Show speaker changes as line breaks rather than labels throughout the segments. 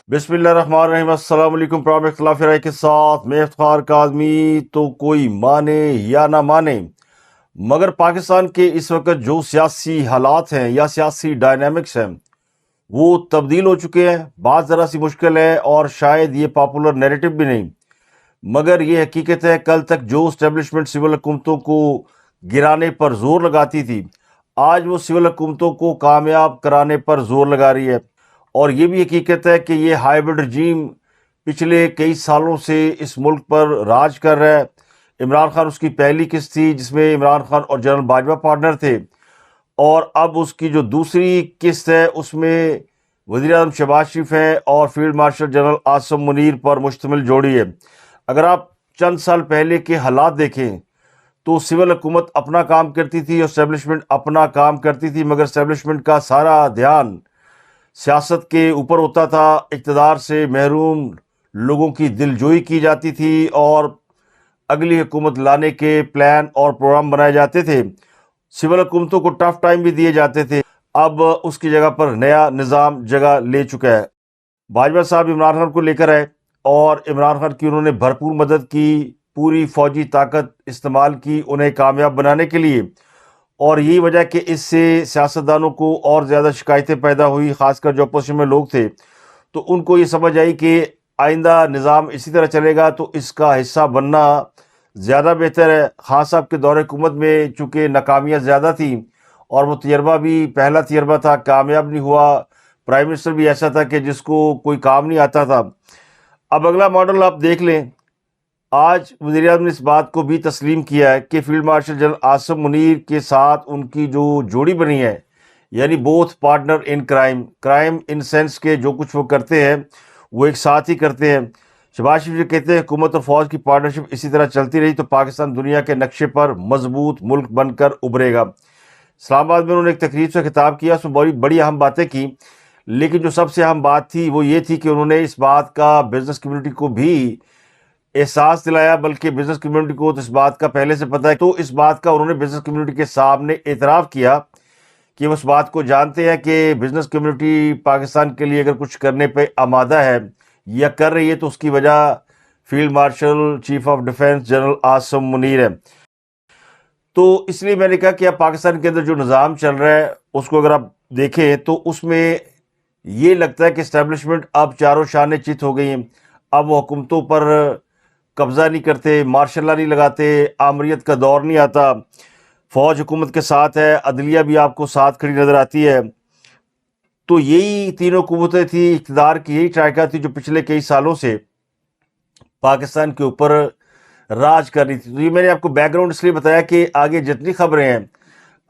بسم اللہ الرحمن الرحیم۔ السلام علیکم۔ پروگرام اختلاف رائے کے ساتھ میں افتخار کاظمی۔ تو کوئی مانے یا نہ مانے، مگر پاکستان کے اس وقت جو سیاسی حالات ہیں یا سیاسی ڈائنامکس ہیں وہ تبدیل ہو چکے ہیں۔ بات ذرا سی مشکل ہے اور شاید یہ پاپولر نیریٹو بھی نہیں، مگر یہ حقیقت ہے کل تک جو اسٹیبلشمنٹ سول حکومتوں کو گرانے پر زور لگاتی تھی، آج وہ سول حکومتوں کو کامیاب کرانے پر زور لگا رہی ہے۔ اور یہ بھی حقیقت ہے کہ یہ ہائیبرڈ رجیم پچھلے کئی سالوں سے اس ملک پر راج کر رہا ہے۔ عمران خان اس کی پہلی قسط تھی جس میں عمران خان اور جنرل باجوہ پارٹنر تھے، اور اب اس کی جو دوسری قسط ہے اس میں وزیر اعظم شہباز شریف ہیں اور field marshal general Asim Munir پر مشتمل جوڑی ہے۔ اگر آپ چند سال پہلے کے حالات دیکھیں تو سول حکومت اپنا کام کرتی تھی اور اسٹیبلشمنٹ اپنا کام کرتی تھی، مگر اسٹیبلشمنٹ کا سارا دھیان سیاست کے اوپر ہوتا تھا، اقتدار سے محروم لوگوں کی دلجوئی کی جاتی تھی اور اگلی حکومت لانے کے پلان اور پروگرام بنائے جاتے تھے۔ سول حکومتوں کو ٹف ٹائم بھی دیے جاتے تھے۔ اب اس کی جگہ پر نیا نظام جگہ لے چکا ہے۔ باجوہ صاحب عمران خان کو لے کر آئے اور عمران خان کی انہوں نے بھرپور مدد کی، پوری فوجی طاقت استعمال کی انہیں کامیاب بنانے کے لیے، اور یہی وجہ کہ اس سے سیاستدانوں کو اور زیادہ شکایتیں پیدا ہوئی، خاص کر جو اپوزیشن میں لوگ تھے، تو ان کو یہ سمجھ آئی کہ آئندہ نظام اسی طرح چلے گا تو اس کا حصہ بننا زیادہ بہتر ہے۔ خان صاحب کے دور حکومت میں چونکہ ناکامیاں زیادہ تھیں اور وہ تجربہ بھی پہلا تجربہ تھا، کامیاب نہیں ہوا۔ پرائم منسٹر بھی ایسا تھا کہ جس کو کوئی کام نہیں آتا تھا۔ اب اگلا ماڈل آپ دیکھ لیں، آج وزیر اعظم نے اس بات کو بھی تسلیم کیا ہے کہ field marshal general Asim Munir کے ساتھ ان کی جو جوڑی بنی ہے، یعنی both partner in crime in sense کے جو کچھ وہ کرتے ہیں وہ ایک ساتھ ہی کرتے ہیں۔ شہباز شریف جو کہتے ہیں حکومت اور فوج کی پارٹنرشپ اسی طرح چلتی رہی تو پاکستان دنیا کے نقشے پر مضبوط ملک بن کر ابھرے گا۔ اسلام آباد میں انہوں نے ایک تقریب سے خطاب کیا، اس میں بڑی اہم باتیں کی، لیکن جو سب سے اہم بات تھی وہ یہ تھی کہ انہوں نے اس بات کا بزنس کمیونٹی کو بھی احساس دلایا، بلکہ بزنس کمیونٹی کو تو اس بات کا پہلے سے پتہ ہے، تو اس بات کا انہوں نے بزنس کمیونٹی کے سامنے اعتراف کیا کہ وہ اس بات کو جانتے ہیں کہ بزنس کمیونٹی پاکستان کے لیے اگر کچھ کرنے پہ آمادہ ہے یا کر رہی ہے تو اس کی وجہ field marshal chief of defence general Asim Munir ہے۔ تو اس لیے میں نے کہا کہ اب پاکستان کے اندر جو نظام چل رہا ہے اس کو اگر آپ دیکھیں تو اس میں یہ لگتا ہے کہ اسٹیبلشمنٹ اب چاروں شانے چت ہو گئی ہیں۔ اب وہ حکومتوں پر قبضہ نہیں کرتے، مارشل لا نہیں لگاتے، آمریت کا دور نہیں آتا، فوج حکومت کے ساتھ ہے، عدلیہ بھی آپ کو ساتھ کھڑی نظر آتی ہے۔ تو یہی تینوں قوتیں تھیں، اقتدار کی یہی ٹرائکا تھی جو پچھلے کئی سالوں سے پاکستان کے اوپر راج کر رہی تھی۔ تو یہ میں نے آپ کو بیک گراؤنڈ اس لیے بتایا کہ آگے جتنی خبریں ہیں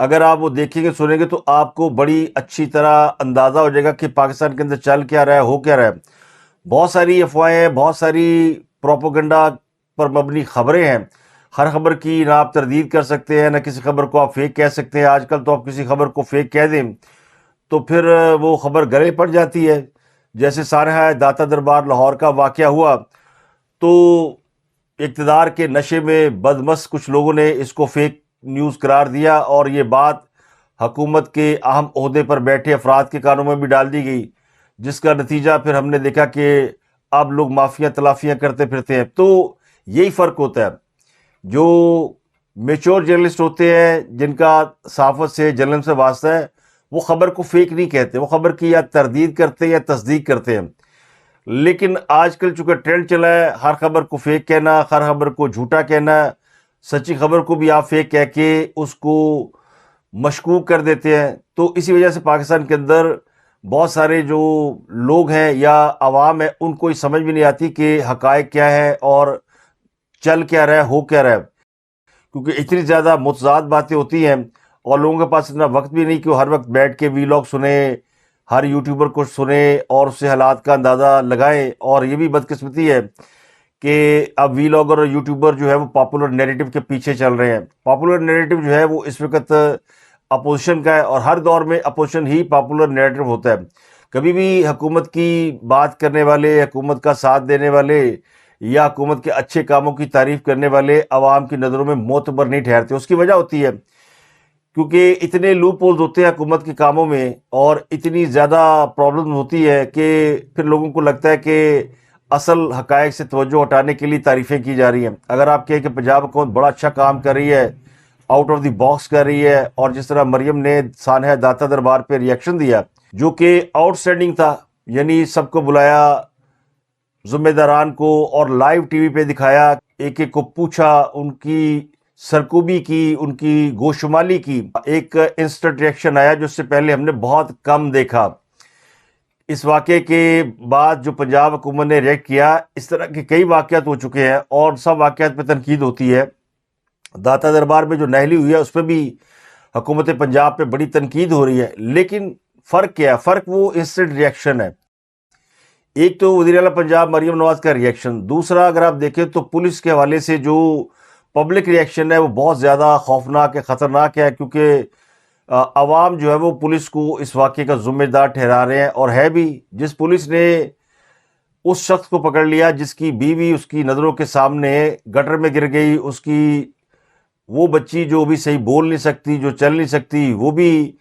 اگر آپ وہ دیکھیں گے سنیں گے تو آپ کو بڑی اچھی طرح اندازہ ہو جائے گا کہ پاکستان کے اندر چل کیا رہا ہے، ہو کیا رہا ہے۔ بہت ساری افواہیں ہیں، بہت ساری پروپیگنڈا پر مبنی خبریں ہیں، ہر خبر کی نہ آپ تردید کر سکتے ہیں، نہ کسی خبر کو آپ فیک کہہ سکتے ہیں۔ آج کل تو آپ کسی خبر کو فیک کہہ دیں تو پھر وہ خبر گلے پڑ جاتی ہے۔ جیسے سانحہ داتا دربار لاہور کا واقعہ ہوا تو اقتدار کے نشے میں بدمست کچھ لوگوں نے اس کو فیک نیوز قرار دیا اور یہ بات حکومت کے اہم عہدے پر بیٹھے افراد کے کانوں میں بھی ڈال دی گئی، جس کا نتیجہ پھر ہم نے دیکھا کہ اب لوگ معافیاں تلافیاں کرتے پھرتے ہیں۔ تو یہی فرق ہوتا ہے، جو میچور جرنلسٹ ہوتے ہیں جن کا صحافت سے جرنلزم سے واسطہ ہے وہ خبر کو فیک نہیں کہتے، وہ خبر کی یا تردید کرتے ہیں یا تصدیق کرتے ہیں۔ لیکن آج کل چونکہ ٹرینڈ چلا ہے ہر خبر کو فیک کہنا، ہر خبر کو جھوٹا کہنا، سچی خبر کو بھی آپ فیک کہہ کے اس کو مشکوک کر دیتے ہیں۔ تو اسی وجہ سے پاکستان کے اندر بہت سارے جو لوگ ہیں یا عوام ہے ان کو یہ سمجھ بھی نہیں آتی کہ حقائق کیا ہے اور چل کیا رہا ہے، ہو کیا رہا ہے، کیونکہ اتنی زیادہ متضاد باتیں ہوتی ہیں اور لوگوں کے پاس اتنا وقت بھی نہیں کہ وہ ہر وقت بیٹھ کے وی لاگ سنیں، ہر یوٹیوبر کو سنیں اور اس سے حالات کا اندازہ لگائیں۔ اور یہ بھی بدقسمتی ہے کہ اب وی لاگر اور یوٹیوبر جو ہے وہ پاپولر نیریٹو کے پیچھے چل رہے ہیں۔ پاپولر نیریٹو جو ہے وہ اس وقت اپوزیشن کا ہے اور ہر دور میں اپوزیشن ہی پاپولر نیریٹو ہوتا ہے۔ کبھی بھی حکومت کی بات کرنے والے، حکومت کا ساتھ دینے والے یا حکومت کے اچھے کاموں کی تعریف کرنے والے عوام کی نظروں میں معتبر نہیں ٹھہرتے۔ اس کی وجہ ہوتی ہے کیونکہ اتنے لوپ ہولز ہوتے ہیں حکومت کے کاموں میں اور اتنی زیادہ پرابلم ہوتی ہے کہ پھر لوگوں کو لگتا ہے کہ اصل حقائق سے توجہ ہٹانے کے لیے تعریفیں کی جا رہی ہیں. اگر آپ کہیں کہ پنجاب حکومت بڑا اچھا کام کر رہی ہے، آؤٹ آف دی باکس کر رہی ہے، اور جس طرح مریم نے سانحہ داتا دربار پہ ریئیکشن دیا جو کہ آؤٹ اسٹینڈنگ تھا، یعنی سب کو بلایا، ذمہ داران کو، اور لائیو ٹی وی پہ دکھایا، ایک ایک کو پوچھا، ان کی سرکوبی کی، ان کی گوشمالی کی، ایک انسٹنٹ ریئیکشن آیا جو اس سے پہلے ہم نے بہت کم دیکھا. اس واقعے کے بعد جو پنجاب حکومت نے ریئیکٹ کیا، اس طرح کے کئی واقعات ہو چکے ہیں اور سب واقعات پہ تنقید ہوتی ہے. داتا دربار میں جو نہلی ہوئی ہے اس پہ بھی حکومت پنجاب پہ بڑی تنقید ہو رہی ہے، لیکن فرق کیا ہے؟ فرق وہ انسٹنٹ ریئیکشن ہے. ایک تو وزیر اعلیٰ پنجاب مریم نواز کا ریئیکشن، دوسرا اگر آپ دیکھیں تو پولیس کے حوالے سے جو پبلک ریئیکشن ہے وہ بہت زیادہ خوفناک ہے، خطرناک ہے، کیونکہ عوام جو ہے وہ پولیس کو اس واقعے کا ذمہ دار ٹھہرا رہے ہیں، اور ہے بھی. جس پولیس نے اس شخص کو پکڑ لیا جس کی بیوی اس کی نظروں کے سامنے گٹر میں گر گئی، اس کی وہ بچی جو بھی صحیح بول نہیں سکتی، جو چل نہیں سکتی، وہ بھی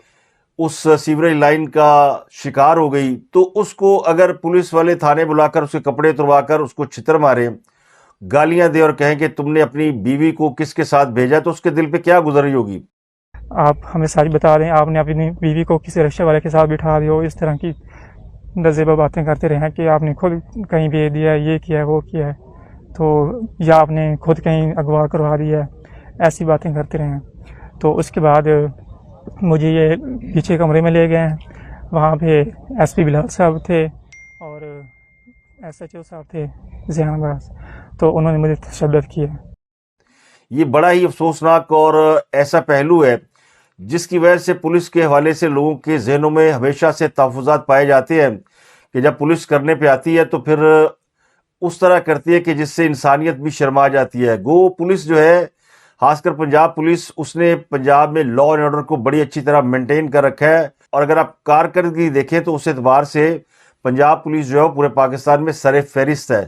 اس سیوریج لائن کا شکار ہو گئی، تو اس کو اگر پولیس والے تھانے بلا کر اس کے کپڑے اتروا کر اس کو چھتر مارے، گالیاں دے اور کہیں کہ تم نے اپنی بیوی کو کس کے ساتھ بھیجا، تو اس کے دل پہ کیا گزر رہی ہوگی؟
آپ ہمیں سچ بتا رہے ہیں، آپ نے اپنی بیوی کو کسی رکشے والے کے ساتھ بٹھا دی ہو، اس طرح کی نزیبہ باتیں کرتے رہے ہیں کہ آپ نے خود کہیں بھیج دیا ہے، یہ کیا ہے، وہ کیا ہے، تو یا آپ نے خود کہیں اغوا کروا دیا ہے، ایسی باتیں کرتے رہے ہیں. تو اس کے بعد مجھے یہ پیچھے کمرے میں لے گئے ہیں، وہاں پہ ایس پی بلال صاحب تھے اور ایس ایچ او صاحب تھے ذہن باز، تو انہوں نے مجھے تشدد کیا.
یہ بڑا ہی افسوسناک اور ایسا پہلو ہے جس کی وجہ سے پولیس کے حوالے سے لوگوں کے ذہنوں میں ہمیشہ سے تحفظات پائے جاتے ہیں کہ جب پولیس کرنے پہ آتی ہے تو پھر اس طرح کرتی ہے کہ جس سے انسانیت بھی شرما جاتی ہے. گو پولیس جو ہے، خاص کر پنجاب پولیس، اس نے پنجاب میں لا اینڈ آرڈر کو بڑی اچھی طرح مینٹین کر رکھا ہے، اور اگر آپ کارکردگی دیکھیں تو اس اعتبار سے پنجاب پولیس جو ہے پورے پاکستان میں سر فہرست ہے.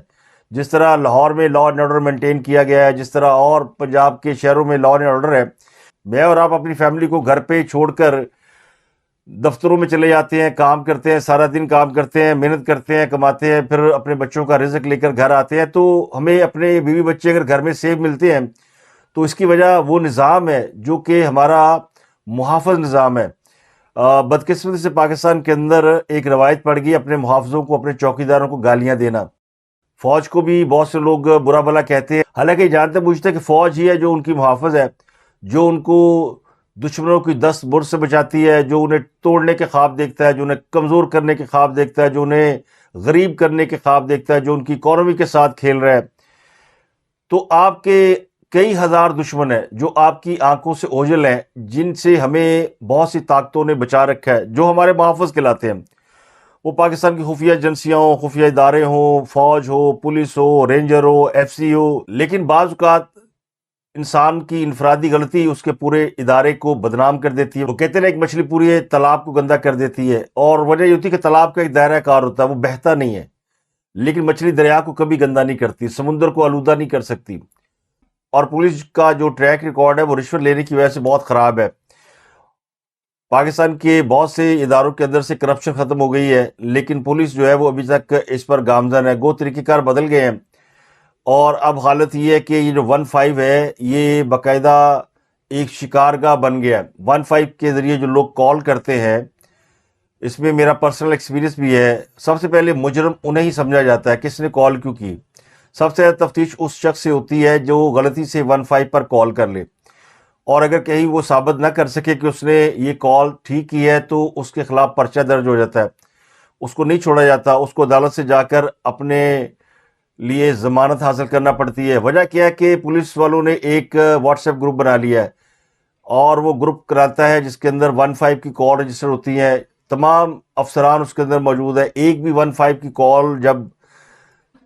جس طرح لاہور میں لا اینڈ آرڈر مینٹین کیا گیا ہے، جس طرح اور پنجاب کے شہروں میں لا اینڈ آرڈر ہے، میں اور آپ اپنی فیملی کو گھر پہ چھوڑ کر دفتروں میں چلے جاتے ہیں، کام کرتے ہیں، سارا دن کام کرتے ہیں، محنت کرتے ہیں، کماتے ہیں، پھر اپنے بچوں کا رزق لے کر گھر آتے ہیں، تو ہمیں اپنے بیوی بچے اگر گھر میں سیف ملتے ہیں تو اس کی وجہ وہ نظام ہے جو کہ ہمارا محافظ نظام ہے. بدقسمتی سے پاکستان کے اندر ایک روایت پڑ گئی اپنے محافظوں کو، اپنے چوکیداروں کو گالیاں دینا. فوج کو بھی بہت سے لوگ برا بھلا کہتے ہیں، حالانکہ جانتے بوجھتے کہ فوج ہی ہے جو ان کی محافظ ہے، جو ان کو دشمنوں کی دست برد سے بچاتی ہے، جو انہیں توڑنے کے خواب دیکھتا ہے، جو انہیں کمزور کرنے کے خواب دیکھتا ہے، جو انہیں غریب کرنے کے خواب دیکھتا ہے، جو ان کی اکانومی کے ساتھ کھیل رہا ہے. تو آپ کے کئی ہزار دشمن ہیں جو آپ کی آنکھوں سے اوجھل ہیں، جن سے ہمیں بہت سی طاقتوں نے بچا رکھا ہے، جو ہمارے محافظ کہلاتے ہیں. وہ پاکستان کی خفیہ ایجنسیاں ہوں، خفیہ ادارے ہوں، فوج ہو، پولیس ہو، رینجر ہو، ایف سی ہو. لیکن بعض اوقات انسان کی انفرادی غلطی اس کے پورے ادارے کو بدنام کر دیتی ہے. وہ کہتے ہیں ایک مچھلی پورے تالاب کو گندا کر دیتی ہے، اور وجہ یہ ہوتی ہے کہ تالاب کا ایک دائرہ کار ہوتا ہے، وہ بہتا نہیں ہے. لیکن مچھلی دریا کو کبھی گندا نہیں کرتی، سمندر کو آلودہ نہیں کر سکتی. اور پولیس کا جو ٹریک ریکارڈ ہے وہ رشوت لینے کی وجہ سے بہت خراب ہے. پاکستان کے بہت سے اداروں کے اندر سے کرپشن ختم ہو گئی ہے، لیکن پولیس جو ہے وہ ابھی تک اس پر گامزن ہے. گو طریقہ کار بدل گئے ہیں، اور اب حالت یہ ہے کہ یہ جو 15 ہے یہ باقاعدہ ایک شکارگاہ بن گیا ہے. 15 کے ذریعے جو لوگ کال کرتے ہیں، اس میں میرا پرسنل ایکسپیرینس بھی ہے. سب سے پہلے مجرم انہیں ہی سمجھا جاتا ہے کس نے کال کیوں کی. سب سے زیادہ تفتیش اس شخص سے ہوتی ہے جو غلطی سے 15 پر کال کر لے، اور اگر کہیں وہ ثابت نہ کر سکے کہ اس نے یہ کال ٹھیک کی ہے تو اس کے خلاف پرچہ درج ہو جاتا ہے. اس کو نہیں چھوڑا جاتا، اس کو عدالت سے جا کر اپنے لیے ضمانت حاصل کرنا پڑتی ہے. وجہ کیا ہے کہ پولیس والوں نے ایک واٹس ایپ گروپ بنا لیا ہے، اور وہ گروپ کراتا ہے جس کے اندر 15 کی کال رجسٹر ہوتی ہیں. تمام افسران اس کے اندر موجود ہے. ایک بھی 15 کی کال جب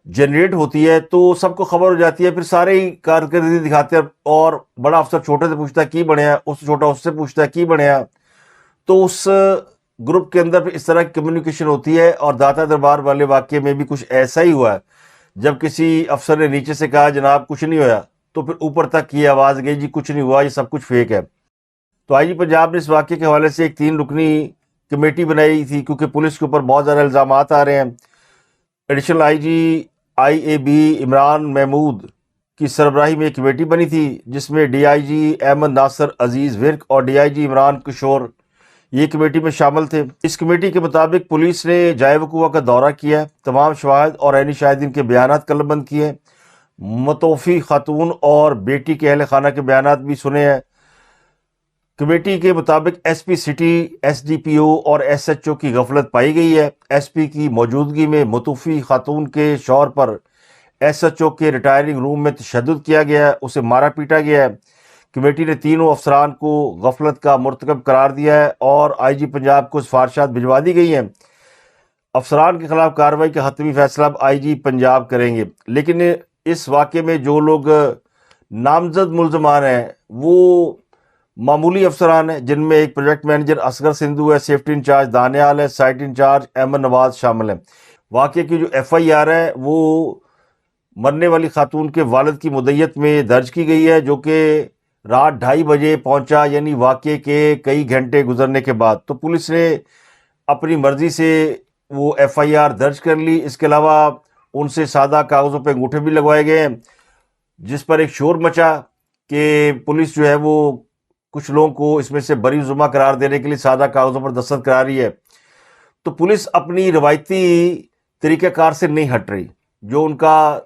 جنریٹ ہوتی ہے تو سب کو خبر ہو جاتی ہے، پھر سارے ہی کارکردگی دکھاتے ہیں، اور بڑا افسر چھوٹے سے پوچھتا ہے کی بنیا، اس سے چھوٹا اس سے پوچھتا ہے کی بنیا. تو اس گروپ کے اندر پھر اس طرح کی کمیونیکیشن ہوتی ہے. اور داتا دربار والے واقعے میں بھی کچھ ایسا ہی ہوا ہے. جب کسی افسر نے نیچے سے کہا جناب کچھ نہیں ہوا، تو پھر اوپر تک یہ آواز گئی جی کچھ نہیں ہوا، یہ سب کچھ فیک ہے. تو آئی جی پنجاب نے اس واقعے کے حوالے سے ایک 3 رکنی کمیٹی بنائی تھی کیونکہ پولیس کے اوپر بہت زیادہ الزامات آ رہے ہیں. Additional I G I A B Imran Mahmood کی سربراہی میں ایک کمیٹی بنی تھی جس میں D I G Ahmad Nasir Aziz Virk اور D I G Imran Kishwar یہ کمیٹی میں شامل تھے. اس کمیٹی کے مطابق پولیس نے جائے وقوع کا دورہ کیا، تمام شواہد اور عینی شاہدین کے بیانات قلم بند کیے، متوفی خاتون اور بیٹی کے اہل خانہ کے بیانات بھی سنے ہیں. کمیٹی کے مطابق S P city, S D P O اور ایس ایچ او کی غفلت پائی گئی ہے. ایس پی کی موجودگی میں متوفی خاتون کے شوہر پر ایس ایچ او کے ریٹائرنگ روم میں تشدد کیا گیا ہے، اسے مارا پیٹا گیا ہے. کمیٹی نے تینوں افسران کو غفلت کا مرتکب قرار دیا ہے اور آئی جی پنجاب کو سفارشات بھجوا دی گئی ہیں. افسران کے خلاف کارروائی کا حتمی فیصلہ اب آئی جی پنجاب کریں گے. لیکن اس واقعے میں جو لوگ نامزد ملزمان ہیں وہ معمولی افسران ہیں، جن میں ایک پروجیکٹ مینیجر اصغر سندھو ہے، سیفٹی انچارج دانیال ہے، سائٹ انچارج احمد نواز شامل ہیں. واقعے کی جو ایف آئی آر ہے وہ مرنے والی خاتون کے والد کی مدعیت میں درج کی گئی ہے، جو کہ رات 2:30 بجے پہنچا، یعنی واقعے کے کئی گھنٹے گزرنے کے بعد. تو پولیس نے اپنی مرضی سے وہ ایف آئی آر درج کر لی. اس کے علاوہ ان سے سادہ کاغذوں پہ انگوٹھے بھی لگوائے گئے ہیں، جس پر ایک شور مچا کہ پولیس جو ہے وہ کچھ لوگوں کو اس میں سے بری ذمہ قرار دینے کے لیے سادہ کاغذوں پر دستخط کرا رہی ہے. تو پولیس اپنی روایتی طریقہ کار سے نہیں ہٹ رہی، جو ان کا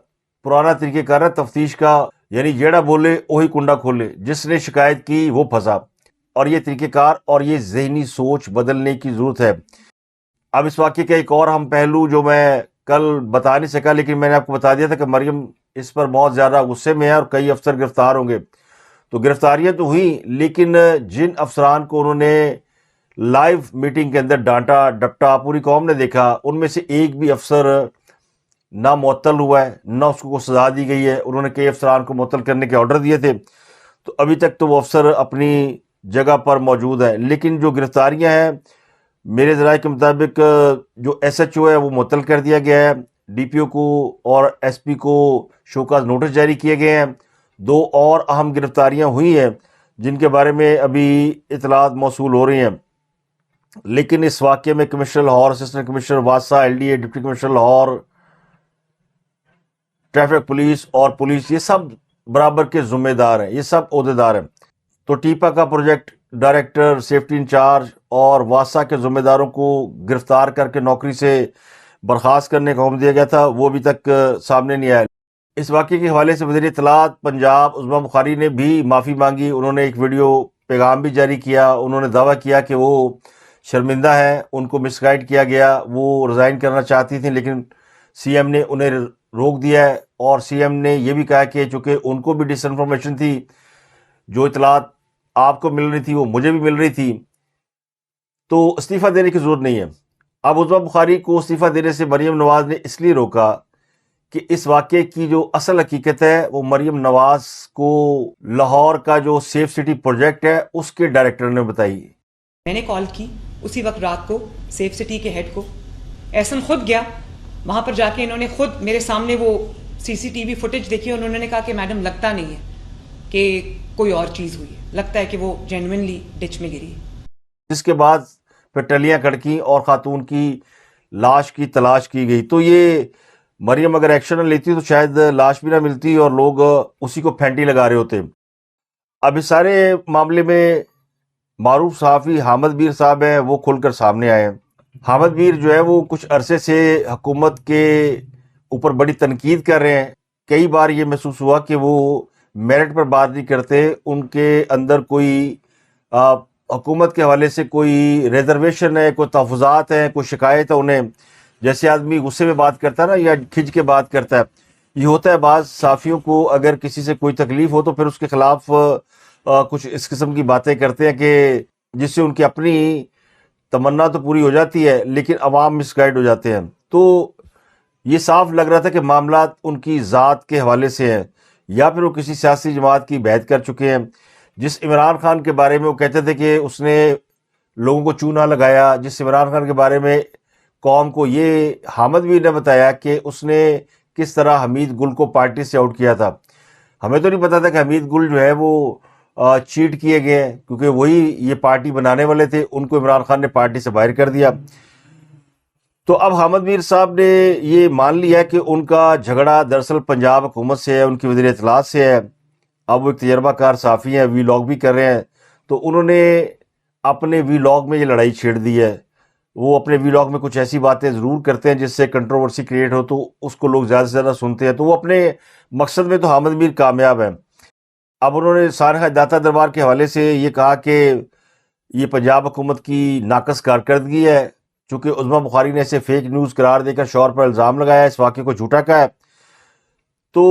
پرانا طریقہ کار ہے تفتیش کا، یعنی جیڑا بولے وہی کنڈا کھولے، جس نے شکایت کی وہ پھنسا. اور یہ طریقہ کار اور یہ ذہنی سوچ بدلنے کی ضرورت ہے. اب اس واقعے کا ایک اور اہم پہلو جو میں کل بتا نہیں سکا، لیکن میں نے آپ کو بتا دیا تھا کہ مریم اس پر بہت زیادہ غصے میں ہے اور کئی افسر گرفتار ہوں گے. تو گرفتاریاں تو ہوئیں، لیکن جن افسران کو انہوں نے لائیو میٹنگ کے اندر ڈانٹا ڈپٹا پوری قوم نے دیکھا، ان میں سے ایک بھی افسر نہ معطل ہوا ہے نہ اس کو سزا دی گئی ہے. انہوں نے کئی افسران کو معطل کرنے کے آرڈر دیے تھے، تو ابھی تک تو وہ افسر اپنی جگہ پر موجود ہے. لیکن جو گرفتاریاں ہیں میرے ذرائع کے مطابق جو ایس ایچ او ہے وہ معطل کر دیا گیا ہے، ڈی پی او کو اور ایس پی کو شوکاز نوٹس جاری کیے گئے ہیں. 2 اور اہم گرفتاریاں ہوئی ہیں جن کے بارے میں ابھی اطلاعات موصول ہو رہی ہیں. لیکن اس واقعے میں کمشنر لاہور، اسسٹنٹ کمشنر واسا، L D A, deputy commissioner Lahore, traffic police اور پولیس، یہ سب برابر کے ذمہ دار ہیں، یہ سب عہدیدار ہیں. تو ٹیپا کا پروجیکٹ ڈائریکٹر، سیفٹی انچارج اور واسا کے ذمہ داروں کو گرفتار کر کے نوکری سے برخاست کرنے کا حکم دیا گیا تھا، وہ ابھی تک سامنے نہیں آیا. اس واقعے کے حوالے سے وزیر اطلاعات پنجاب عظمیٰ بخاری نے بھی معافی مانگی. انہوں نے ایک ویڈیو پیغام بھی جاری کیا. انہوں نے دعویٰ کیا کہ وہ شرمندہ ہیں، ان کو مس گائیڈ کیا گیا، وہ ریزائن کرنا چاہتی تھیں لیکن سی ایم نے انہیں روک دیا ہے. اور سی ایم نے یہ بھی کہا کہ چونکہ ان کو بھی ڈس انفارمیشن تھی، جو اطلاعات آپ کو مل رہی تھی وہ مجھے بھی مل رہی تھی، تو استعفیٰ دینے کی ضرورت نہیں ہے. اب عظمیٰ بخاری کو استعفیٰ دینے سے مریم نواز نے اس لیے روکا کہ اس واقعے کی جو اصل حقیقت ہے وہ مریم نواز کو لاہور کا جو سیف سٹی پروجیکٹ ہے اس کے ڈائریکٹر نے بتائی.
میں نے کال کی اسی وقت رات کو سیف سٹی کے ہیڈ کو. احسن خود گیا وہاں پر، جا کے انہوں نے خود میرے سامنے وہ سی سی ٹی وی فوٹیج دیکھی. انہوں نے کہا کہ میڈم لگتا نہیں ہے کہ کوئی اور چیز ہوئی ہے، لگتا ہے کہ وہ جینوئنلی ڈچ میں گری ہے.
جس کے بعد پھر ٹلیاں کڑکیں اور خاتون کی لاش کی تلاش کی گئی. تو یہ مریم اگر ایکشن نہ لیتی تو شاید لاش بھی نہ ملتی اور لوگ اسی کو پھینٹی لگا رہے ہوتے. اب اس سارے معاملے میں معروف صحافی حامد بیر صاحب ہیں، وہ کھل کر سامنے آئے ہیں. حامد بیر جو ہے وہ کچھ عرصے سے حکومت کے اوپر بڑی تنقید کر رہے ہیں. کئی بار یہ محسوس ہوا کہ وہ میرٹ پر بات نہیں کرتے، ان کے اندر کوئی حکومت کے حوالے سے کوئی ریزرویشن ہے، کوئی تحفظات ہیں، کوئی شکایت ہے انہیں. جیسے آدمی غصے میں بات کرتا ہے نا یا کھنچ کے بات کرتا ہے، یہ ہوتا ہے. بعض صحافیوں کو اگر کسی سے کوئی تکلیف ہو تو پھر اس کے خلاف کچھ اس قسم کی باتیں کرتے ہیں کہ جس سے ان کی اپنی تمنا تو پوری ہو جاتی ہے لیکن عوام مس گائیڈ ہو جاتے ہیں. تو یہ صاف لگ رہا تھا کہ معاملات ان کی ذات کے حوالے سے ہیں یا پھر وہ کسی سیاسی جماعت کی بیعت کر چکے ہیں. جس عمران خان کے بارے میں وہ کہتے تھے کہ اس نے لوگوں کو چونا لگایا، جس عمران خان کے بارے میں قوم کو یہ حامد بھی نے بتایا کہ اس نے کس طرح حمید گل کو پارٹی سے آؤٹ کیا تھا. ہمیں تو نہیں پتا تھا کہ حمید گل جو ہے وہ چیٹ کیے گئے ہیں، کیونکہ وہی یہ پارٹی بنانے والے تھے، ان کو عمران خان نے پارٹی سے باہر کر دیا۔ تو اب حامد میر صاحب نے یہ مان لیا ہے کہ ان کا جھگڑا دراصل پنجاب حکومت سے ہے، ان کی وزیر اطلاعات سے ہے۔ اب وہ ایک تجربہ کار صحافی ہیں، وی لاگ بھی کر رہے ہیں، تو انہوں نے اپنے وی لاگ میں یہ لڑائی چھیڑ دی ہے۔ وہ اپنے وی لاگ میں کچھ ایسی باتیں ضرور کرتے ہیں جس سے کنٹروورسی کریٹ ہو، تو اس کو لوگ زیادہ سے زیادہ سنتے ہیں، تو وہ اپنے مقصد میں تو حامد میر کامیاب ہیں۔ اب انہوں نے سانحہ داتا دربار کے حوالے سے یہ کہا کہ یہ پنجاب حکومت کی ناقص کارکردگی ہے، چونکہ عظمیٰ بخاری نے اسے فیک نیوز قرار دے کر شوہر پر الزام لگایا، اس واقعے کو جھوٹا کہا ہے، تو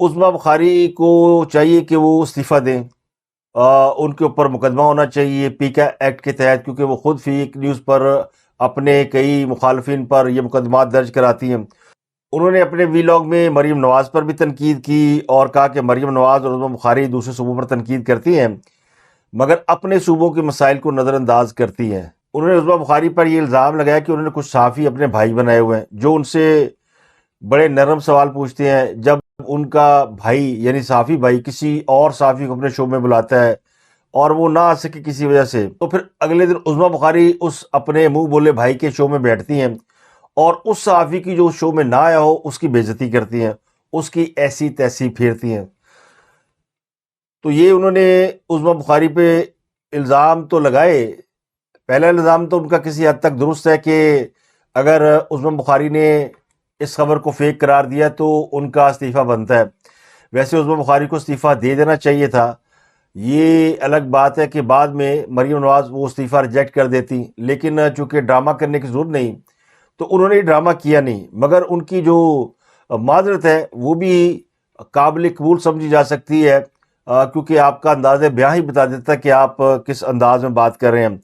عظمیٰ بخاری کو چاہیے کہ وہ استعفیٰ دیں۔ ان کے اوپر مقدمہ ہونا چاہیے پیکا ایکٹ کے تحت، کیونکہ وہ خود فیک نیوز پر اپنے کئی مخالفین پر یہ مقدمات درج کراتی ہیں۔ انہوں نے اپنے وی لاگ میں مریم نواز پر بھی تنقید کی اور کہا کہ مریم نواز اور عظمیٰ بخاری دوسرے صوبوں پر تنقید کرتی ہیں مگر اپنے صوبوں کے مسائل کو نظر انداز کرتی ہیں۔ انہوں نے عظمیٰ بخاری پر یہ الزام لگایا کہ انہوں نے کچھ صحافی اپنے بھائی بنائے ہوئے ہیں جو ان سے بڑے نرم سوال پوچھتے ہیں۔ جب ان کا بھائی یعنی صحافی بھائی کسی اور صحافی کو اپنے شو میں بلاتا ہے اور وہ نہ آ سکے کسی وجہ سے، تو پھر اگلے دن عظمیٰ بخاری اس اپنے منہ بولے بھائی کے شو میں بیٹھتی ہیں اور اس صحافی کی جو اس شو میں نہ آیا ہو اس کی بے عزتی کرتی ہیں، اس کی ایسی تیسی پھیرتی ہیں۔ تو یہ انہوں نے عظمیٰ بخاری پہ الزام تو لگائے۔ پہلا الزام تو ان کا کسی حد تک درست ہے کہ اگر عظمیٰ بخاری نے اس خبر کو فیک قرار دیا تو ان کا استعفیٰ بنتا ہے۔ ویسے عظمیٰ بخاری کو استعفیٰ دے دینا چاہیے تھا۔ یہ الگ بات ہے کہ بعد میں مریم نواز وہ استعفیٰ ریجیکٹ کر دیتی، لیکن چونکہ ڈرامہ کرنے کی ضرورت نہیں تو انہوں نے ڈرامہ کیا نہیں، مگر ان کی جو معذرت ہے وہ بھی قابل قبول سمجھی جا سکتی ہے، کیونکہ آپ کا انداز بیاں ہی بتا دیتا ہے کہ آپ کس انداز میں بات کر رہے ہیں۔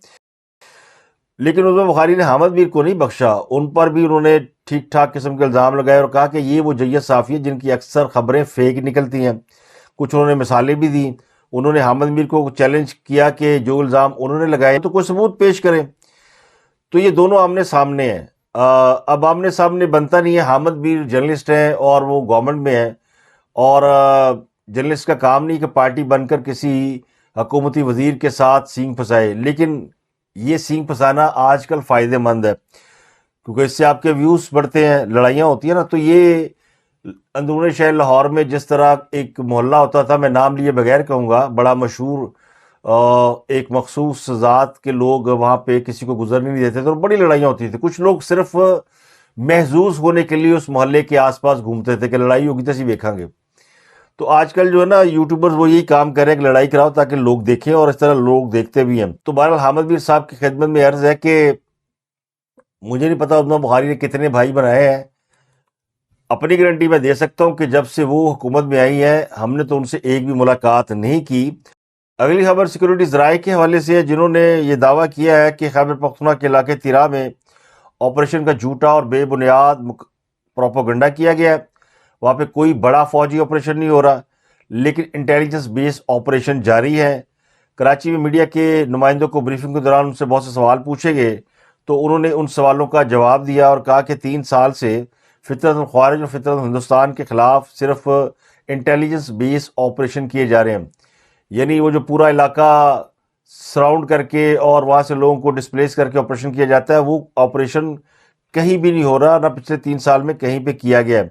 لیکن عظمیٰ بخاری نے حامد میر کو نہیں بخشا، ان پر بھی انہوں نے ٹھیک ٹھاک قسم کے الزام لگائے اور کہا کہ یہ وہ جید صحافی ہیں جن کی اکثر خبریں فیک نکلتی ہیں۔ کچھ انہوں نے مثالیں بھی دی۔ انہوں نے حامد میر کو چیلنج کیا کہ جو الزام انہوں نے لگائے تو کوئی ثبوت پیش کریں۔ تو یہ دونوں آمنے سامنے ہیں۔ اب آمنے سامنے بنتا نہیں ہے۔ حامد میر جرنلسٹ ہیں اور وہ گورنمنٹ میں ہیں، اور جرنلسٹ کا کام نہیں کہ پارٹی بن کر کسی حکومتی وزیر کے ساتھ سینگ پھنسائے، لیکن یہ سینگ پھنسانا آج کل فائدہ مند ہے کیونکہ اس سے آپ کے ویوز بڑھتے ہیں، لڑائیاں ہوتی ہیں نا۔ تو یہ اندرون شہر لاہور میں جس طرح ایک محلہ ہوتا تھا، میں نام لیے بغیر کہوں گا، بڑا مشہور، ایک مخصوص ذات کے لوگ وہاں پہ کسی کو گزرنے نہیں دیتے تھے اور بڑی لڑائیاں ہوتی تھیں۔ کچھ لوگ صرف محظوظ ہونے کے لیے اس محلے کے آس پاس گھومتے تھے کہ لڑائی ہوگی تو اسی دیکھیں گے۔ تو آج کل جو ہے نا یوٹیوبرز وہ یہی کام کر رہے ہیں کہ لڑائی کراؤ تاکہ لوگ دیکھیں، اور اس طرح لوگ دیکھتے بھی ہیں۔ تو بہرحال حامد میر صاحب کی خدمت میں عرض ہے کہ مجھے نہیں پتا عظمیٰ بخاری نے کتنے بھائی بنائے ہیں، اپنی گارنٹی میں دے سکتا ہوں کہ جب سے وہ حکومت میں آئی ہے ہم نے تو ان سے ایک بھی ملاقات نہیں کی۔ اگلی خبر سیکورٹی ذرائع کے حوالے سے ہے، جنہوں نے یہ دعویٰ کیا ہے کہ خیبر پختونخوا کے علاقے تیرا میں آپریشن کا جھوٹا اور بے بنیاد پروپیگنڈا کیا گیا ہے۔ وہاں پہ کوئی بڑا فوجی آپریشن نہیں ہو رہا، لیکن انٹیلیجنس بیس آپریشن جاری ہے۔ کراچی میں میڈیا کے نمائندوں کو بریفنگ کے دوران ان سے بہت سے سوال پوچھے گئے تو انہوں نے ان سوالوں کا جواب دیا اور کہا کہ 3 سال سے فطرت الخوارج اور فطرت ہندوستان کے خلاف صرف انٹیلیجنس بیس آپریشن کیے جا رہے ہیں، یعنی وہ جو پورا علاقہ سراؤنڈ کر کے اور وہاں سے لوگوں کو ڈسپلیس کر کے آپریشن کیا جاتا ہے، وہ آپریشن کہیں بھی نہیں ہو رہا، نہ پچھلے 3 سال میں کہیں پہ کیا گیا ہے،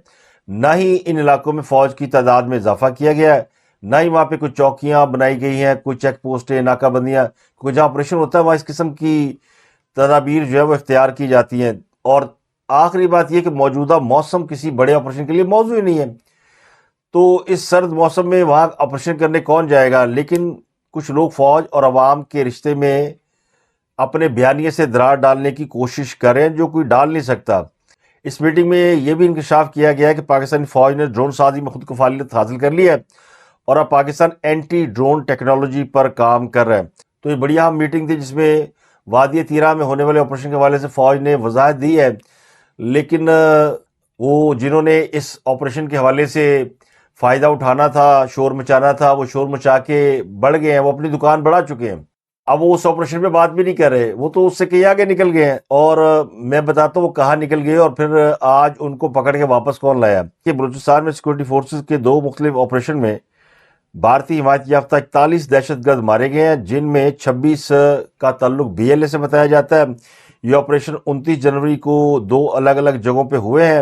نہ ہی ان علاقوں میں فوج کی تعداد میں اضافہ کیا گیا ہے، نہ ہی وہاں پہ کوئی چوکیاں بنائی گئی ہیں، کوئی چیک پوسٹیں، ناکہ بندیاں، کیونکہ جہاں آپریشن ہوتا ہے وہاں اس قسم کی تدابیر جو ہے وہ اختیار کی جاتی ہیں۔ اور آخری بات یہ کہ موجودہ موسم کسی بڑے آپریشن کے لیے موزوں ہی نہیں ہے، تو اس سرد موسم میں وہاں آپریشن کرنے کون جائے گا؟ لیکن کچھ لوگ فوج اور عوام کے رشتے میں اپنے بیانیے سے درار ڈالنے کی کوشش کریں جو کوئی ڈال نہیں سکتا۔ اس میٹنگ میں یہ بھی انکشاف کیا گیا ہے کہ پاکستانی فوج نے ڈرون سازی میں خود کفالت حاصل کر لی ہے اور اب پاکستان اینٹی ڈرون ٹیکنالوجی پر کام کر رہا ہے۔ تو یہ بڑی اہم میٹنگ تھی جس میں وادی تیرا میں ہونے والے آپریشن کے حوالے سے فوج نے وضاحت دی ہے، لیکن وہ جنہوں نے اس آپریشن کے حوالے سے فائدہ اٹھانا تھا، شور مچانا تھا، وہ شور مچا کے بڑھ گئے ہیں، وہ اپنی دکان بڑھا چکے ہیں۔ اب وہ اس آپریشن پہ بات بھی نہیں کر رہے، وہ تو اس سے کہیں آگے نکل گئے ہیں، اور میں بتاتا ہوں وہ کہاں نکل گئے اور پھر آج ان کو پکڑ کے واپس کون لایا کہ بلوچستان میں سیکورٹی فورسز کے 2 مختلف آپریشن میں بھارتی حمایت یافتہ 41 دہشت گرد مارے گئے ہیں، جن میں 26 کا تعلق BLA سے بتایا جاتا ہے۔ یہ آپریشن 29 جنوری کو 2 الگ الگ جگہوں پہ ہوئے ہیں۔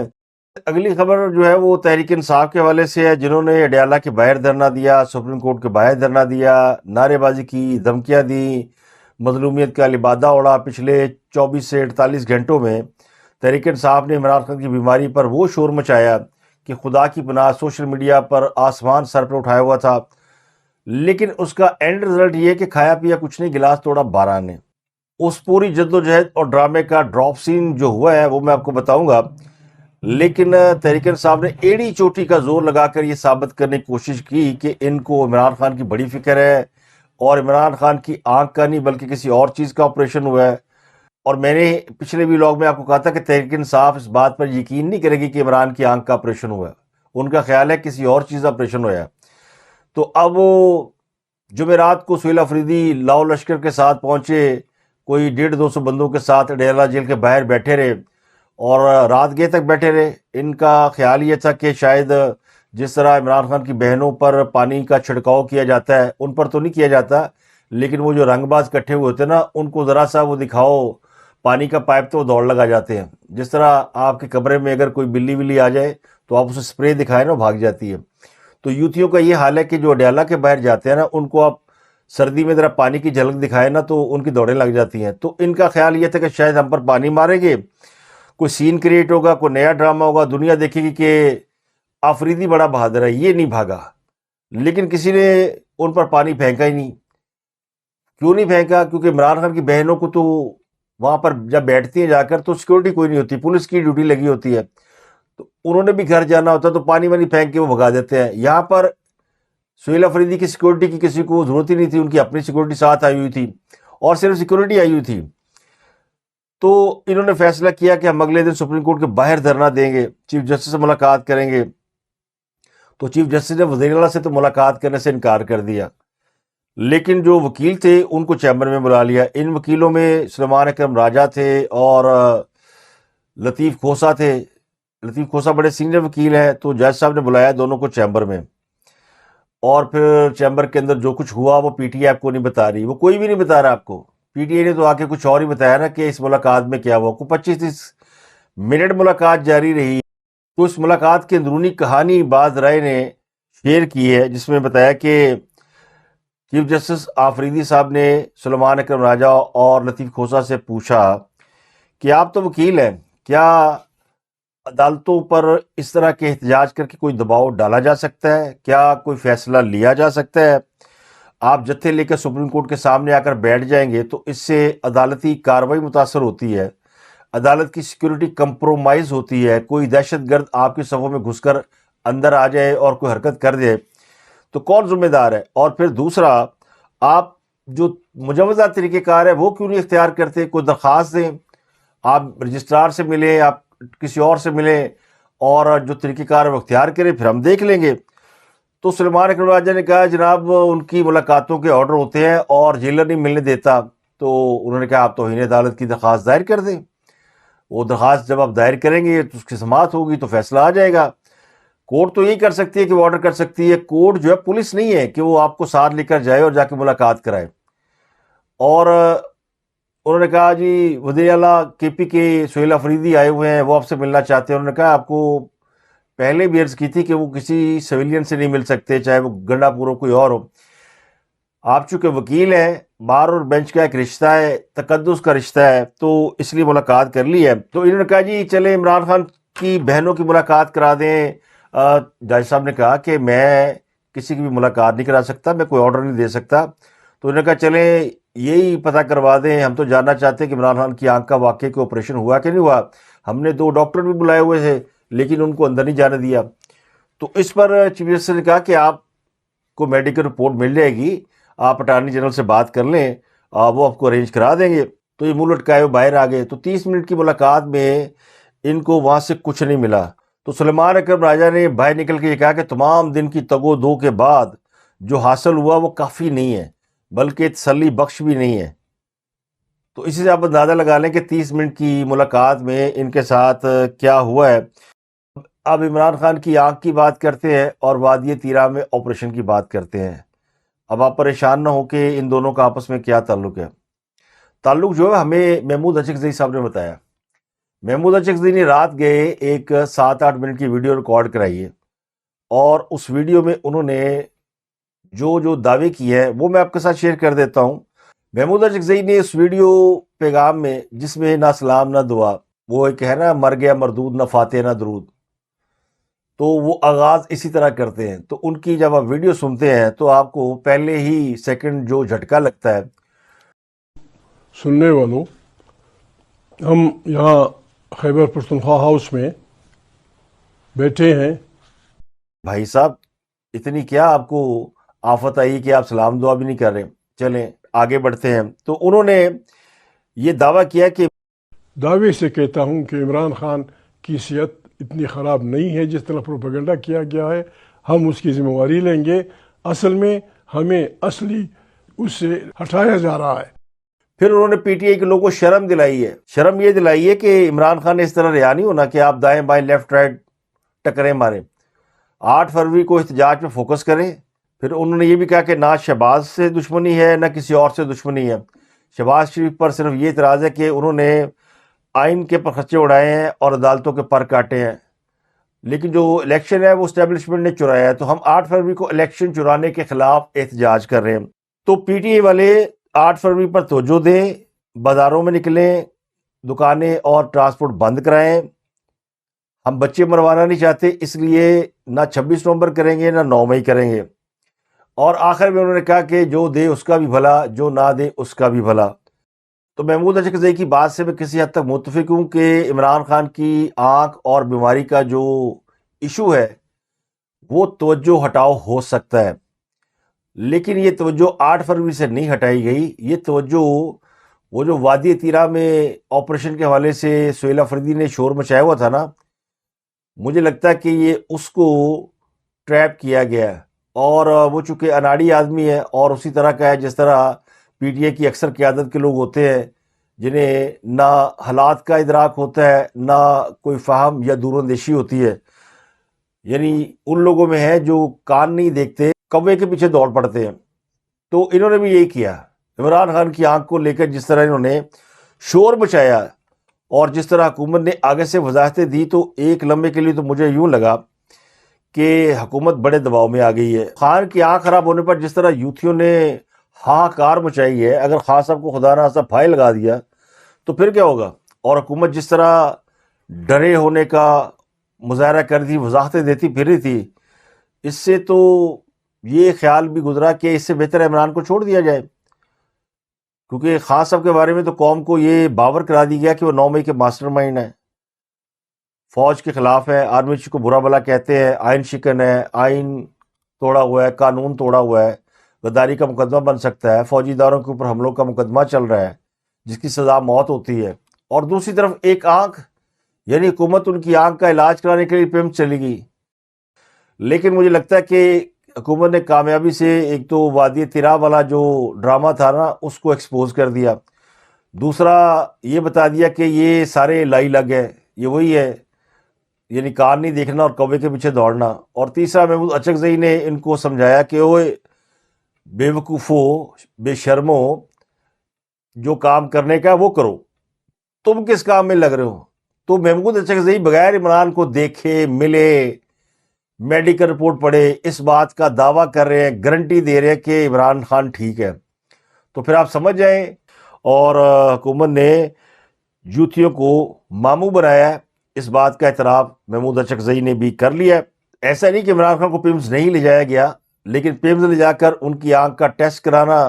اگلی خبر جو ہے وہ تحریک انصاف کے حوالے سے ہے، جنہوں نے اڈیالہ کے باہر دھرنا دیا، سپریم کورٹ کے باہر دھرنا دیا، نعرے بازی کی، دھمکیاں دیں، مظلومیت کا لبادہ اڑا۔ پچھلے 24 سے 48 گھنٹوں میں تحریک انصاف نے عمران خان کی بیماری پر وہ شور مچایا کہ خدا کی پناہ سوشل میڈیا پر آسمان سر پہ اٹھایا ہوا تھا، لیکن اس کا اینڈ رزلٹ یہ کہ کھایا پیا کچھ نہیں، گلاس توڑا بارہ نے۔ اس پوری جد و جہد اور ڈرامے کا ڈراپ سین جو ہوا ہے وہ میں آپ کو بتاؤں گا، لیکن تحریک انصاف نے ایڑی چوٹی کا زور لگا کر یہ ثابت کرنے کی کوشش کی کہ ان کو عمران خان کی بڑی فکر ہے، اور عمران خان کی آنکھ کا نہیں بلکہ کسی اور چیز کا آپریشن ہوا ہے۔ اور میں نے پچھلے ویلاگ میں آپ کو کہا تھا کہ تحریک انصاف اس بات پر یقین نہیں کرے گی کہ عمران کی آنکھ کا آپریشن ہوا ہے، ان کا خیال ہے کسی اور چیز کا آپریشن ہوا ہے۔ تو اب وہ جمعرات کو سہیل آفریدی لاؤ لشکر کے ساتھ پہنچے، کوئی 150-200 بندوں کے ساتھ اڈیالہ جیل کے باہر بیٹھے رہے اور رات گئے تک بیٹھے رہے۔ ان کا خیال یہ تھا کہ شاید جس طرح عمران خان کی بہنوں پر پانی کا چھڑکاؤ کیا جاتا ہے، ان پر تو نہیں کیا جاتا، لیکن وہ جو رنگ باز کٹھے ہوئے ہوتے ہیں نا، ان کو ذرا سا وہ دکھاؤ پانی کا پائپ تو وہ دوڑ لگا جاتے ہیں۔ جس طرح آپ کے کمرے میں اگر کوئی بلی ولی آ جائے تو آپ اسے سپرے دکھائیں نا، بھاگ جاتی ہے۔ تو یوتھیوں کا یہ حال ہے کہ جو اڈیالہ کے باہر جاتے ہیں نا، ان کو آپ سردی میں ذرا پانی کی جھلک دکھائے نا تو ان کی دوڑیں لگ جاتی ہیں۔ تو ان کا خیال یہ تھا کہ شاید ہم پر پانی ماریں گے، کوئی سین کریٹ ہوگا، کوئی نیا ڈرامہ ہوگا، دنیا دیکھے گی کہ آفریدی بڑا بہادر ہے، یہ نہیں بھاگا۔ لیکن کسی نے ان پر پانی پھینکا ہی نہیں۔ کیوں نہیں پھینکا؟ کیونکہ عمران خان کی بہنوں کو تو وہاں پر جب بیٹھتی ہیں جا کر تو سیکورٹی کوئی نہیں ہوتی، پولیس کی ڈیوٹی لگی ہوتی ہے، تو انہوں نے بھی گھر جانا ہوتا ہے تو پانی وانی پھینک کے وہ بھگا دیتے ہیں۔ یہاں پر سہیل آفریدی کی سیکورٹی کی کسی کو ضرورت ہی نہیں تھی، ان کی اپنی سیکورٹی ساتھ آئی ہوئی تھی، اور صرف سیکورٹی آئی ہوئی تھی۔ تو انہوں نے فیصلہ کیا کہ ہم اگلے دن سپریم کورٹ کے باہر دھرنا دیں گے، چیف جسٹس سے ملاقات کریں گے۔ تو چیف جسٹس نے وزیر اعلیٰ سے تو ملاقات کرنے سے انکار کر دیا، لیکن جو وکیل تھے ان کو چیمبر میں بلا لیا۔ ان وکیلوں میں سلیمان اکرم راجہ تھے اور لطیف کھوسا تھے۔ لطیف کھوسا بڑے سینئر وکیل ہیں، تو جج صاحب نے بلایا دونوں کو چیمبر میں، اور پھر چیمبر کے اندر جو کچھ ہوا وہ پی ٹی آئی آپ کو نہیں بتا رہی، وہ کوئی بھی نہیں بتا رہا آپ کو۔ پی ٹی آئی نے تو آ کے کچھ اور ہی بتایا نا کہ اس ملاقات میں کیا ہوا۔ کو 25-30 منٹ ملاقات جاری رہی۔ تو اس ملاقات کی اندرونی کہانی باز رائے نے شیئر کی ہے، جس میں بتایا کہ چیف جسٹس آفریدی صاحب نے سلیمان اکرم راجہ اور لطیف کھوسا سے پوچھا کہ آپ تو وکیل ہیں، کیا عدالتوں پر اس طرح کے احتجاج کر کے کوئی دباؤ ڈالا جا سکتا ہے؟ کیا کوئی فیصلہ لیا جا سکتا ہے؟ آپ جتھے لے کر سپریم کورٹ کے سامنے آ کر بیٹھ جائیں گے تو اس سے عدالتی کارروائی متاثر ہوتی ہے، عدالت کی سیکیورٹی کمپرومائز ہوتی ہے۔ کوئی دہشت گرد آپ کی صفوں میں گھس کر اندر آ جائے اور کوئی حرکت کر دے تو کون ذمہ دار ہے؟ اور پھر دوسرا، آپ جو مجوزہ طریقہ کار ہے وہ کیوں نہیں اختیار کرتے؟ کوئی درخواست دیں، آپ رجسٹرار سے ملیں، آپ کسی اور سے ملیں، اور جو طریقہ کار ہے وہ اختیار کریں، پھر ہم دیکھ لیں گے۔ تو سلیمان اکرم راجہ نے کہا جناب ان کی ملاقاتوں کے آرڈر ہوتے ہیں اور جیلر نہیں ملنے دیتا، تو انہوں نے کہا آپ توہین عدالت کی درخواست دائر کر دیں۔ وہ درخواست جب آپ دائر کریں گے تو اس کی سماعت ہوگی تو فیصلہ آ جائے گا۔ کورٹ تو یہی کر سکتی ہے کہ وہ آرڈر کر سکتی ہے، کورٹ جو ہے پولیس نہیں ہے کہ وہ آپ کو ساتھ لے کر جائے اور جا کے ملاقات کرائے۔ اور انہوں نے کہا جی وزیر اعلیٰ کے پی کے سہیل آفریدی آئے ہوئے ہیں، وہ آپ سے ملنا چاہتے ہیں۔ انہوں نے کہا آپ کو پہلے بھی عرض کی تھی کہ وہ کسی سویلین سے نہیں مل سکتے، چاہے وہ گنڈا پور ہو کوئی اور ہو۔ آپ چونکہ وکیل ہیں، بار اور بینچ کا ایک رشتہ ہے، تقدس کا رشتہ ہے، تو اس لیے ملاقات کر لی ہے۔ تو انہوں نے کہا جی چلے عمران خان کی بہنوں کی ملاقات کرا دیں۔ جج صاحب نے کہا کہ میں کسی کی بھی ملاقات نہیں کرا سکتا، میں کوئی آرڈر نہیں دے سکتا۔ تو انہوں نے کہا چلیں یہی پتہ کروا دیں، ہم تو جاننا چاہتے ہیں کہ عمران خان کی آنکھ کا واقعی کوئی آپریشن ہوا کہ نہیں ہوا۔ ہم نے 2 ڈاکٹر بھی بلائے ہوئے تھے لیکن ان کو اندر نہیں جانے دیا۔ تو اس پر چیف جسٹس نے کہا کہ آپ کو میڈیکل رپورٹ مل جائے گی، آپ اٹارنی جنرل سے بات کر لیں، وہ آپ کو ارینج کرا دیں گے۔ تو یہ منہ لٹکائے وہ باہر آ گئے۔ تو 30 منٹ کی ملاقات میں ان کو وہاں سے کچھ نہیں ملا۔ تو سلیمان اکرم راجہ نے باہر نکل کے یہ کہا کہ تمام دن کی تگ و دو کے بعد جو حاصل ہوا وہ کافی نہیں ہے، بلکہ تسلی بخش بھی نہیں ہے۔ تو اسی سے آپ اندازہ لگا لیں کہ 30 منٹ کی ملاقات میں ان کے ساتھ کیا ہوا ہے۔ اب عمران خان کی آنکھ کی بات کرتے ہیں اور وادی تیرا میں آپریشن کی بات کرتے ہیں. اب آپ پریشان نہ ہو کہ ان دونوں کا آپس میں کیا تعلق ہے. تعلق جو ہے ہمیں محمود اچکزئی صاحب نے بتایا. محمود اچکزئی نے رات گئے ایک 7-8 منٹ کی ویڈیو ریکارڈ کرائی ہے, اور اس ویڈیو میں انہوں نے جو دعوے کی ہے وہ میں آپ کے ساتھ شیئر کر دیتا ہوں. محمود اچکزئی نے اس ویڈیو پیغام میں, جس میں نہ سلام نہ دعا, وہ ایک ہے نا مر گیا مردود نہ فاتح نہ درود, تو وہ آغاز اسی طرح کرتے ہیں. تو ان کی جب آپ ویڈیو سنتے ہیں تو آپ کو پہلے ہی سیکنڈ جو جھٹکا لگتا ہے.
سننے والوں, ہم یہاں خیبر پختونخوا ہاؤس میں بیٹھے ہیں.
بھائی صاحب اتنی کیا آپ کو آفت آئی کہ آپ سلام دعا بھی نہیں کر رہے؟ چلیں آگے بڑھتے ہیں. تو انہوں نے یہ دعویٰ کیا کہ
دعوے سے کہتا ہوں کہ عمران خان کی صحت اتنی خراب نہیں ہے جس طرح پروپیگنڈا کیا گیا ہے. ہم اس کی ذمہ داری لیں گے. اصل میں ہمیں اصلی اس سے ہٹایا جا رہا ہے.
پھر انہوں نے پی ٹی آئی کے لوگوں کو شرم دلائی ہے. شرم یہ دلائی ہے کہ عمران خان نے اس طرح رہا نہیں ہونا کہ آپ دائیں بائیں لیفٹ رائٹ ٹکریں ماریں. 8 فروری کو احتجاج پہ فوکس کریں. پھر انہوں نے یہ بھی کہا کہ نہ شہباز سے دشمنی ہے نہ کسی اور سے دشمنی ہے. شہباز شریف پر صرف یہ اعتراض ہے کہ انہوں نے آئین کے پرخچے اڑائے ہیں اور عدالتوں کے پر کاٹے ہیں, لیکن جو الیکشن ہے وہ اسٹیبلشمنٹ نے چرایا ہے. تو ہم 8 فروری کو الیکشن چرانے کے خلاف احتجاج کر رہے ہیں. تو پی ٹی آئی والے 8 فروری پر توجہ دیں, بازاروں میں نکلیں, دکانیں اور ٹرانسپورٹ بند کرائیں. ہم بچے مروانا نہیں چاہتے, اس لیے نہ 26 نومبر کریں گے نہ 9 مئی کریں گے. اور آخر میں انہوں نے کہا کہ جو دے اس کا بھی بھلا, جو نہ دے اس کا بھی بھلا. تو محمود اچکزئی کی بات سے میں کسی حد تک متفق ہوں کہ عمران خان کی آنکھ اور بیماری کا جو ایشو ہے وہ توجہ ہٹاؤ ہو سکتا ہے, لیکن یہ توجہ 8 فروری سے نہیں ہٹائی گئی. یہ توجہ وہ جو وادی تیرا میں آپریشن کے حوالے سے سہیل افریدی نے شور مچایا ہوا تھا نا, مجھے لگتا ہے کہ یہ اس کو ٹریپ کیا گیا ہے. اور وہ چونکہ اناڑی آدمی ہے اور اسی طرح کا ہے جس طرح پی ٹی آئی کی اکثر قیادت کے لوگ ہوتے ہیں, جنہیں نہ حالات کا ادراک ہوتا ہے نہ کوئی فہم یا دور اندیشی ہوتی ہے. یعنی ان لوگوں میں ہے جو کان نہیں دیکھتے, کوے کے پیچھے دوڑ پڑتے ہیں. تو انہوں نے بھی یہی کیا. عمران خان کی آنکھ کو لے کر جس طرح انہوں نے شور مچایا اور جس طرح حکومت نے آگے سے وضاحتیں دی, تو ایک لمحے کے لیے تو مجھے یوں لگا کہ حکومت بڑے دباؤ میں آ گئی ہے. خان کی آنکھ خراب ہونے پر جس طرح یوتھیوں نے ہاکار مچائی ہے, اگر خان صاحب کو خدا نہ خواستہ پھائے لگا دیا تو پھر کیا ہوگا. اور حکومت جس طرح ڈرے ہونے کا مظاہرہ کر دی, وضاحتیں دیتی پھر رہی تھی, اس سے تو یہ خیال بھی گزرا کہ اس سے بہتر ہے عمران کو چھوڑ دیا جائے, کیونکہ خان صاحب کے بارے میں تو قوم کو یہ باور کرا دی گیا کہ وہ 9 مئی کے ماسٹر مائنڈ ہیں, فوج کے خلاف ہے, آرمی کو برا بلا کہتے ہیں, آئین شکن ہے, آئین توڑا ہوا ہے, قانون توڑا ہوا ہے, غداری کا مقدمہ بن سکتا ہے, فوجی اداروں کے اوپر حملوں کا مقدمہ چل رہا ہے جس کی سزا موت ہوتی ہے. اور دوسری طرف ایک آنکھ, یعنی حکومت ان کی آنکھ کا علاج کرانے کے لیے پیمز چلی گئی. لیکن مجھے لگتا ہے کہ حکومت نے کامیابی سے ایک تو وادی تیرا والا جو ڈرامہ تھا نا اس کو ایکسپوز کر دیا, دوسرا یہ بتا دیا کہ یہ سارے لائی لگ ہے, یہ وہی ہے, یعنی کان نہیں دیکھنا اور کوے کے پیچھے دوڑنا. اور تیسرا محمود اچکزئی نے ان کو سمجھایا کہ اوئے بے وقوفوں, بے شرموں, جو کام کرنے کا وہ کرو, تم کس کام میں لگ رہے ہو. تو محمود اچکزئی بغیر عمران کو دیکھے, ملے, میڈیکل رپورٹ پڑھے, اس بات کا دعویٰ کر رہے ہیں, گارنٹی دے رہے ہیں کہ عمران خان ٹھیک ہے. تو پھر آپ سمجھ جائیں. اور حکومت نے یوتھیوں کو ماموں بنایا ہے, اس بات کا اعتراف محمود اچکزئی نے بھی کر لیا ہے. ایسا نہیں کہ عمران خان کو پیمز نہیں لے جایا گیا, لیکن پیمز لے جا کر ان کی آنکھ کا ٹیسٹ کرانا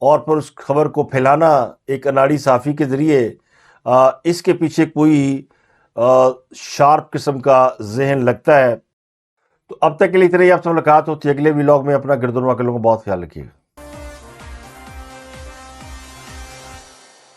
اور پھر اس خبر کو پھیلانا ایک اناڑی صحافی کے ذریعے, اس کے پیچھے کوئی شارپ قسم کا ذہن لگتا ہے. تو اب تک کے لیے اتنا ہی. آپ سے ملاقات ہوتی ہے اگلے ولاگ میں. اپنا گردنوا کے لوگوں کو بہت خیال رکھیے گا.